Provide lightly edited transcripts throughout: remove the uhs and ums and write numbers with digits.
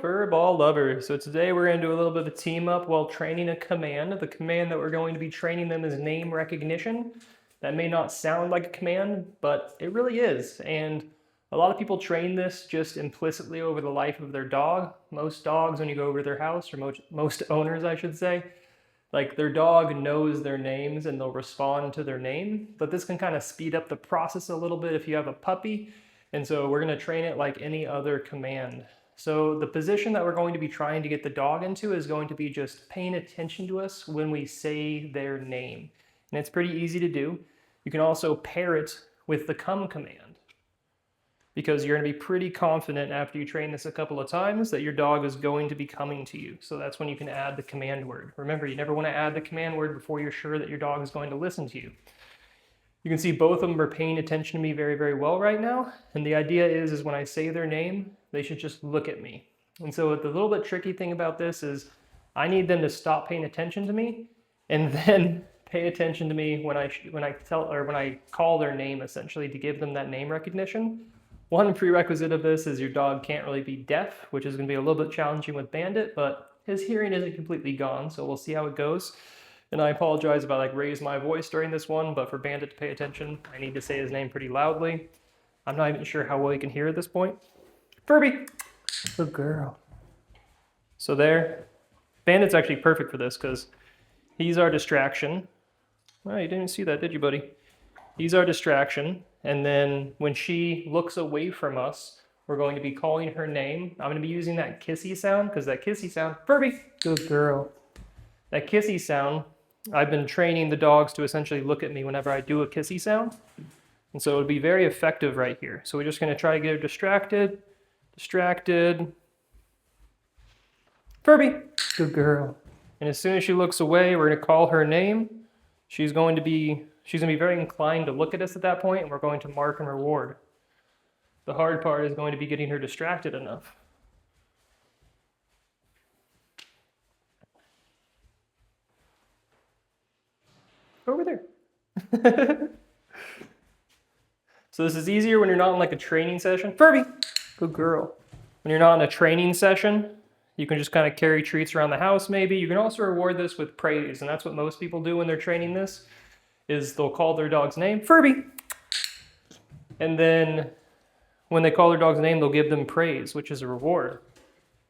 furball lovers. So today we're going to do a little bit of a team up while training a command. The command that we're going to be training them is name recognition. That may not sound like a command, but it really is. And a lot of people train this just implicitly over the life of their dog. Most dogs, when you go over to their house, or most owners, I should say, like their dog knows their names and they'll respond to their name. But this can kind of speed up the process a little bit if you have a puppy. And so we're going to train it like any other command. So the position that we're going to be trying to get the dog into is going to be just paying attention to us when we say their name. And it's pretty easy to do. You can also pair it with the come command, because you're going to be pretty confident after you train this a couple of times that your dog is going to be coming to you. So that's when you can add the command word. Remember, you never want to add the command word before you're sure that your dog is going to listen to you. You can see both of them are paying attention to me very, very well right now. And the idea is when I say their name, they should just look at me. And so the little bit tricky thing about this is I need them to stop paying attention to me and then pay attention to me when I call their name, essentially, to give them that name recognition. One prerequisite of this is your dog can't really be deaf, which is going to be a little bit challenging with Bandit, but his hearing isn't completely gone, so we'll see how it goes. And I apologize if I raise my voice during this one, but for Bandit to pay attention, I need to say his name pretty loudly. I'm not even sure how well he can hear at this point. Furby! Good girl. So there. Bandit's actually perfect for this because he's our distraction. Oh, you didn't see that, did you, buddy? He's our distraction. And then when she looks away from us, we're going to be calling her name. I'm going to be using that kissy sound because that kissy sound, Furby! Good girl. That kissy sound, I've been training the dogs to essentially look at me whenever I do a kissy sound. And so it would be very effective right here. So we're just going to try to get her distracted. Furby! Good girl. And as soon as she looks away, we're going to call her name. She's going to be very inclined to look at us at that point, and we're going to mark and reward. The hard part is going to be getting her distracted enough. Over there. So this is easier when you're not in like a training session. Furby! Good girl. When you're not in a training session, you can just kind of carry treats around the house maybe. You can also reward this with praise, and that's what most people do when they're training this, is they'll call their dog's name, Furby! And then when they call their dog's name, they'll give them praise, which is a reward.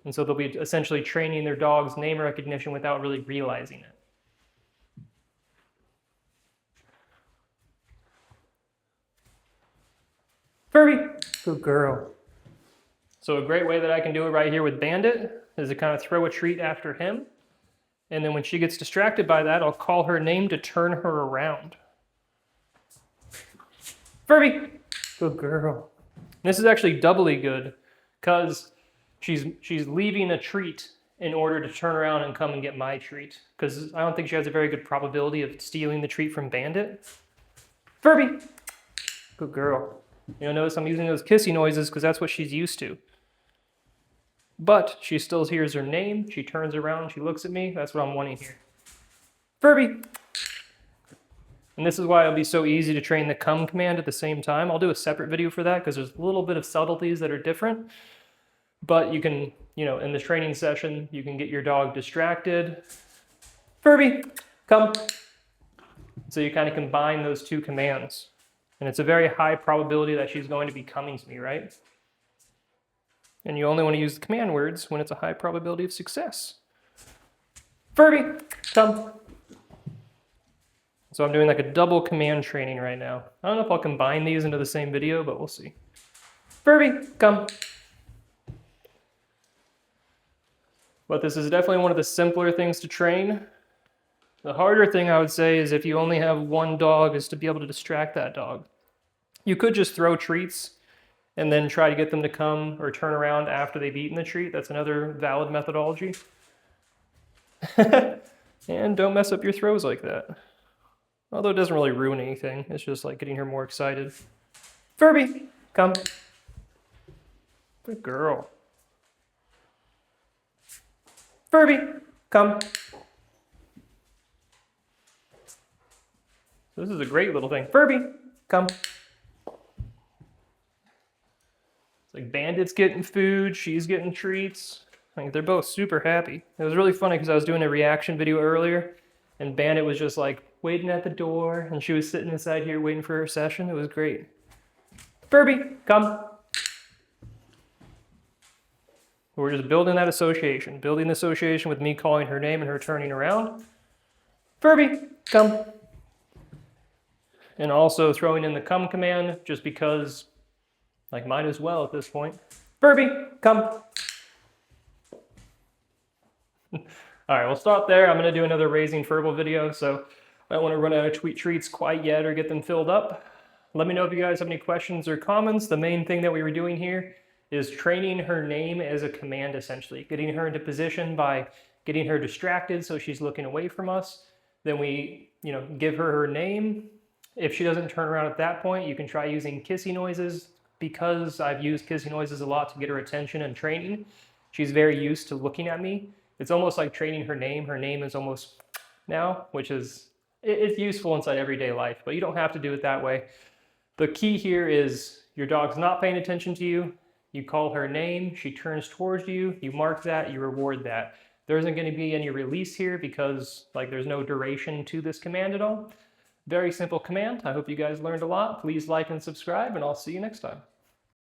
And so they'll be essentially training their dog's name recognition without really realizing it. Furby! Good girl. So a great way that I can do it right here with Bandit is to kind of throw a treat after him. And then when she gets distracted by that, I'll call her name to turn her around. Furby! Good girl. And this is actually doubly good because she's leaving a treat in order to turn around and come and get my treat. Because I don't think she has a very good probability of stealing the treat from Bandit. Furby! Good girl. You'll notice I'm using those kissy noises because that's what she's used to. But she still hears her name, she turns around, she looks at me, that's what I'm wanting here. Furby! And this is why it'll be so easy to train the come command at the same time. I'll do a separate video for that because there's a little bit of subtleties that are different. But you can, in the training session, you can get your dog distracted. Furby! Come! So you kind of combine those two commands. And it's a very high probability that she's going to be coming to me, right? And you only want to use the command words when it's a high probability of success. Furby, come. So I'm doing like a double command training right now. I don't know if I'll combine these into the same video, but we'll see. Furby, come. But this is definitely one of the simpler things to train. The harder thing I would say is if you only have one dog is to be able to distract that dog. You could just throw treats and then try to get them to come or turn around after they've eaten the treat. That's another valid methodology. And don't mess up your throws like that. Although it doesn't really ruin anything. It's just like getting her more excited. Furby, come. Good girl. Furby, come. This is a great little thing. Furby, come. It's like Bandit's getting food, she's getting treats. Like, they're both super happy. It was really funny because I was doing a reaction video earlier, and Bandit was just like waiting at the door, and she was sitting inside here waiting for her session. It was great. Furby, come. We're just building that association, building the association with me calling her name and her turning around. Furby, come. And also throwing in the come command, just because, like, might as well at this point. Furby, come. All right, we'll stop there. I'm going to do another raising furball video, so I don't want to run out of tweet treats quite yet or get them filled up. Let me know if you guys have any questions or comments. The main thing that we were doing here is training her name as a command, essentially. Getting her into position by getting her distracted so she's looking away from us. Then we, give her her name. If she doesn't turn around at that point, you can try using kissy noises. Because I've used kissy noises a lot to get her attention and training, she's very used to looking at me. It's almost like training her name. Her name is almost now, which is, it's useful inside everyday life, but you don't have to do it that way. The key here is your dog's not paying attention to you. You call her name, she turns towards you, you mark that, you reward that. There isn't going to be any release here because there's no duration to this command at all. Very simple command. I hope you guys learned a lot. Please like and subscribe, and I'll see you next time.